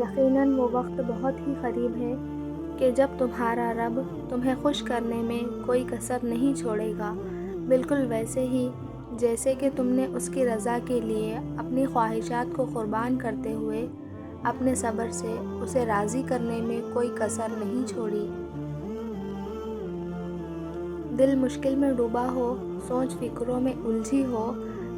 یقیناً وہ وقت بہت ہی قریب ہے کہ جب تمہارا رب تمہیں خوش کرنے میں کوئی کسر نہیں چھوڑے گا، بالکل ویسے ہی جیسے کہ تم نے اس کی رضا کے لیے اپنی خواہشات کو قربان کرتے ہوئے اپنے صبر سے اسے راضی کرنے میں کوئی کسر نہیں چھوڑی۔ دل مشکل میں ڈوبا ہو، سوچ فکروں میں الجھی ہو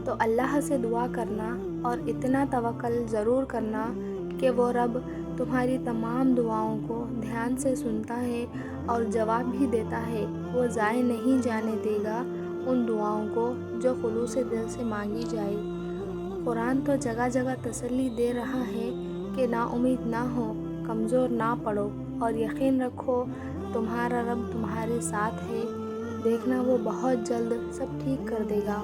تو اللہ سے دعا کرنا اور اتنا توکل ضرور کرنا کہ وہ رب تمہاری تمام دعاؤں کو دھیان سے سنتا ہے اور جواب بھی دیتا ہے۔ وہ ضائع نہیں جانے دے گا ان دعاؤں کو جو خلوص دل سے مانگی جائے۔ قرآن تو جگہ جگہ تسلی دے رہا ہے کہ نا امید نہ ہو، کمزور نہ پڑو اور یقین رکھو تمہارا رب تمہارے ساتھ ہے، دیکھنا وہ بہت جلد سب ٹھیک کر دے گا۔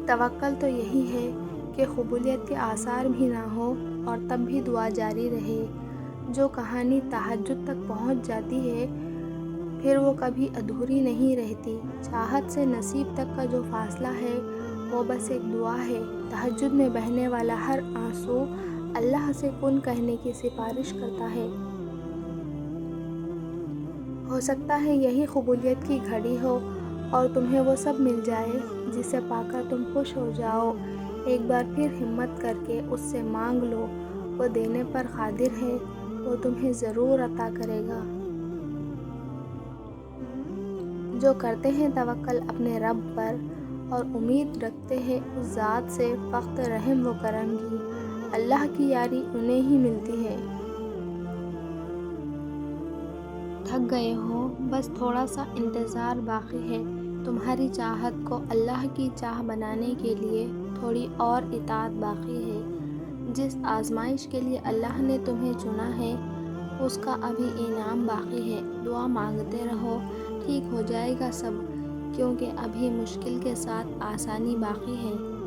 توکل تو یہی ہے کہ قبولیت کے آثار بھی نہ ہو اور تب بھی دعا جاری رہے۔ جو کہانی تہجد تک پہنچ جاتی ہے پھر وہ کبھی ادھوری نہیں رہتی۔ چاہت سے نصیب تک کا جو فاصلہ ہے وہ بس ایک دعا ہے۔ تہجد میں بہنے والا ہر آنسو اللہ سے کن کہنے کی سفارش کرتا ہے۔ ہو سکتا ہے یہی قبولیت کی گھڑی ہو اور تمہیں وہ سب مل جائے جسے پا کر تم خوش ہو جاؤ۔ ایک بار پھر ہمت کر کے اس سے مانگ لو، وہ دینے پر قادر ہے، وہ تمہیں ضرور عطا کرے گا۔ جو کرتے ہیں توکل اپنے رب پر اور امید رکھتے ہیں اس ذات سے فقط رحم و کرم کی، اللہ کی یاری انہیں ہی ملتی ہے۔ تھک گئے ہو، بس تھوڑا سا انتظار باقی ہے۔ تمہاری چاہت کو اللہ کی چاہ بنانے کے لیے تھوڑی اور اطاعت باقی ہے۔ جس آزمائش کے لیے اللہ نے تمہیں چنا ہے اس کا ابھی انعام باقی ہے۔ دعا مانگتے رہو، ٹھیک ہو جائے گا سب، کیونکہ ابھی مشکل کے ساتھ آسانی باقی ہے۔